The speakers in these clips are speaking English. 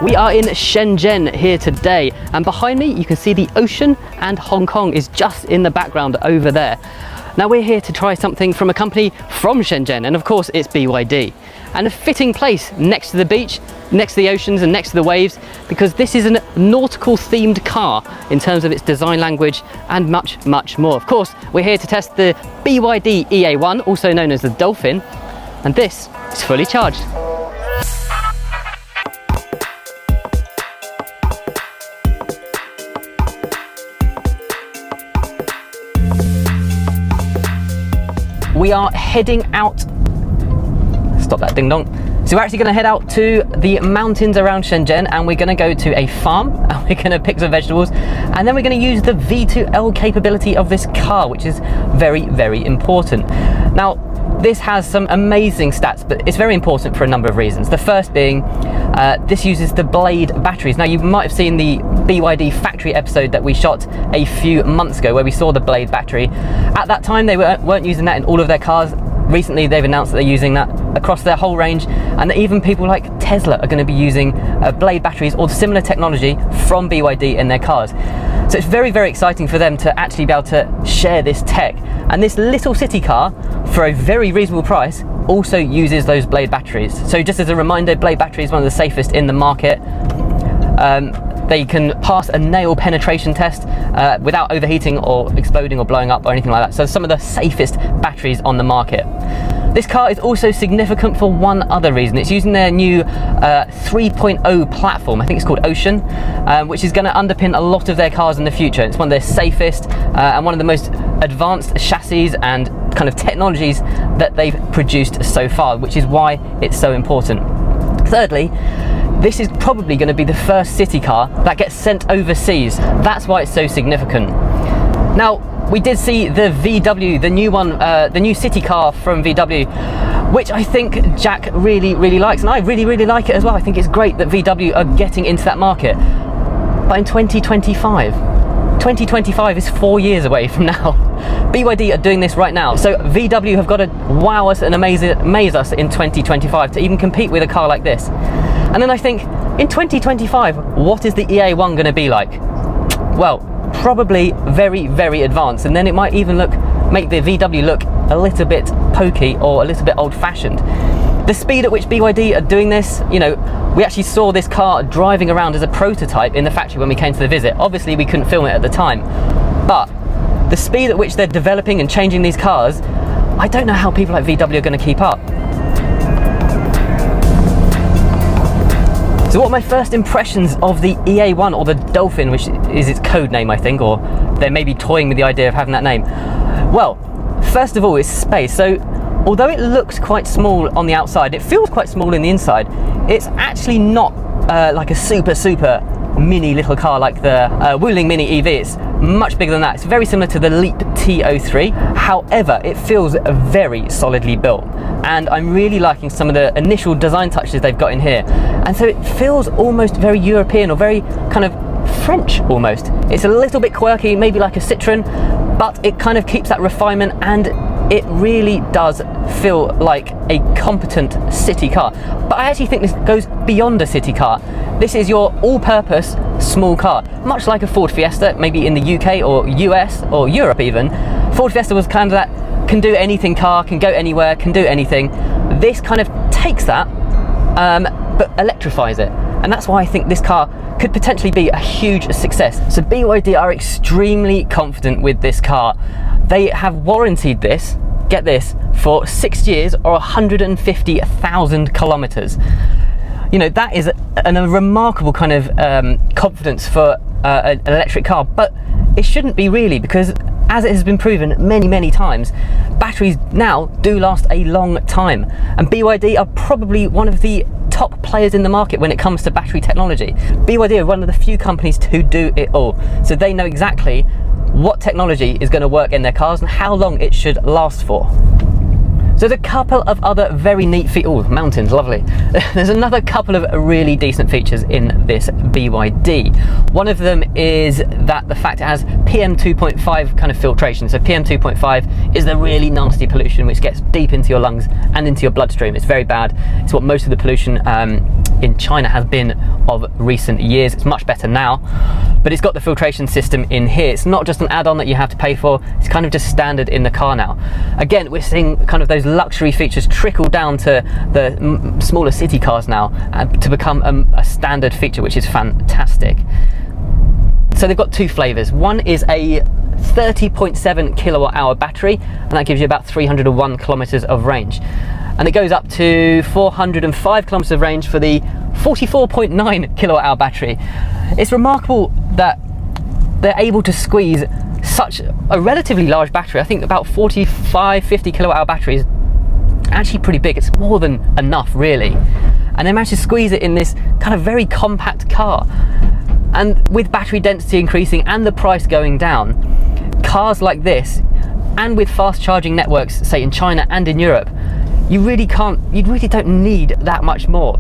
We are in Shenzhen here today, and behind me you can see the ocean, and Hong Kong is just in the background over there. Now we're here to try something from a company from Shenzhen, and of course it's BYD. And a fitting place next to the beach, next to the oceans and next to the waves, because this is a nautical themed car in terms of its design language and much, much more. Of course, we're here to test the BYD EA1, also known as the Dolphin, and this is fully charged. We are heading out, stop that ding dong. So we're actually going to head out to the mountains around Shenzhen, and we're going to go to a farm and we're going to pick some vegetables, and then we're going to use the V2L capability of this car, which is very, very important. Now, this has some amazing stats, but it's very important for a number of reasons. The first being, this uses the Blade batteries. Now, you might have seen the BYD factory episode that we shot a few months ago where we saw the Blade battery. At that time, they weren't using that in all of their cars. Recently, they've announced that they're using that across their whole range, and that even people like Tesla are going to be using Blade batteries or similar technology from BYD in their cars. So it's very, very exciting for them to actually be able to share this tech. And this little city car, for a very reasonable price, also uses those Blade batteries. So just as a reminder, Blade battery is one of the safest in the market. They can pass a nail penetration test without overheating or exploding or blowing up or anything like that. So some of the safest batteries on the market. This car is also significant for one other reason. It's using their new 3.0 platform, I think it's called Ocean, which is going to underpin a lot of their cars in the future. It's one of their safest and one of the most advanced chassis and kind of technologies that they've produced so far, which is why it's so important. Thirdly, this is probably going to be the first city car that gets sent overseas. That's why it's so significant. Now, we did see the VW, the new one, the new city car from VW, which I think Jack really, really likes, and I really, really like it as well. I think it's great that VW are getting into that market. But in 2025 is 4 years away from now. BYD are doing this right now. So VW have got to wow us and amaze us in 2025 to even compete with a car like this. And then I think, in 2025, what is the EA1 going to be like? Well, probably very, very advanced, and then it might even make the VW look a little bit pokey or a little bit old-fashioned. The speed at which BYD are doing this, you know, we actually saw this car driving around as a prototype in the factory when we came to the visit. Obviously, we couldn't film it at the time, but the speed at which they're developing and changing these cars, I don't know how people like VW are going to keep up. So what are my first impressions of the EA1, or the Dolphin, which is its code name, I think, or they may be toying with the idea of having that name? Well, first of all, it's space. So although it looks quite small on the outside, it feels quite small in the inside. It's actually not like a super mini little car like the Wuling Mini EV. It's much bigger than that. It's very similar to the Leap T03. However, it feels very solidly built, and I'm really liking some of the initial design touches they've got in here. And so it feels almost very European, or very kind of French almost. It's a little bit quirky, maybe like a Citroen, but it kind of keeps that refinement, and it really does feel like a competent city car. But I actually think this goes beyond a city car. This is your all-purpose small car, much like a Ford Fiesta, maybe in the UK or US or Europe even. Ford Fiesta was kind of that can do anything car, can go anywhere, can do anything. This kind of takes that, but electrifies it. And that's why I think this car could potentially be a huge success. So BYD are extremely confident with this car. They have warranted this, get this, for 6 years or 150,000 kilometers. You know, that is a remarkable kind of confidence for an electric car, but it shouldn't be really, because as it has been proven many, many times, batteries now do last a long time. And BYD are probably one of the top players in the market when it comes to battery technology. BYD are one of the few companies who do it all. So they know exactly what technology is going to work in their cars and how long it should last for. So there's a couple of other very neat features. Oh, mountains, lovely. There's another couple of really decent features in this BYD. One of them is that the fact it has PM 2.5 kind of filtration. So PM 2.5 is the really nasty pollution which gets deep into your lungs and into your bloodstream. It's very bad. It's what most of the pollution in China has been of recent years. It's much better now, but it's got the filtration system in here. It's not just an add-on that you have to pay for, it's kind of just standard in the car now. Again, we're seeing kind of those luxury features trickle down to the smaller city cars now to become a standard feature, which is fantastic. So they've got two flavors. One is a 30.7 kilowatt hour battery, and that gives you about 301 kilometers of range. And it goes up to 405 kilometers of range for the 44.9 kilowatt hour battery. It's remarkable that they're able to squeeze such a relatively large battery. I think about 45-50 kilowatt hour battery is actually pretty big. It's more than enough, really. And they managed to squeeze it in this kind of very compact car. And with battery density increasing and the price going down, cars like this, and with fast charging networks, say in China and in Europe, you really don't need that much more.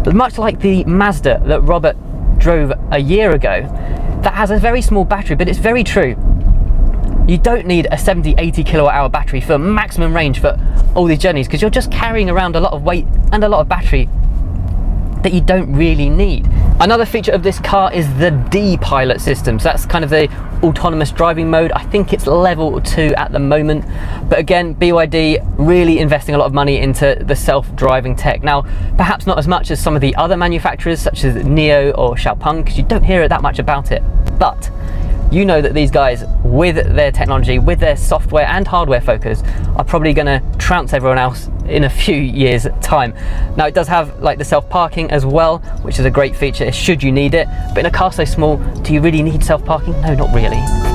But much like the Mazda that Robert drove a year ago, that has a very small battery, but it's very true. You don't need a 70-80 kilowatt hour battery for maximum range for all these journeys, because you're just carrying around a lot of weight and a lot of battery that you don't really need. Another feature of this car is the D-Pilot system. So that's kind of the autonomous driving mode. I think it's level 2 at the moment. But again, BYD really investing a lot of money into the self-driving tech. Now, perhaps not as much as some of the other manufacturers, such as NIO or XPeng, because you don't hear that much about it. But you know that these guys, with their technology, with their software and hardware focus, are probably going to trounce everyone else in a few years' time. Now, it does have like the self-parking as well, which is a great feature should you need it. But in a car so small, do you really need self-parking? No, not really.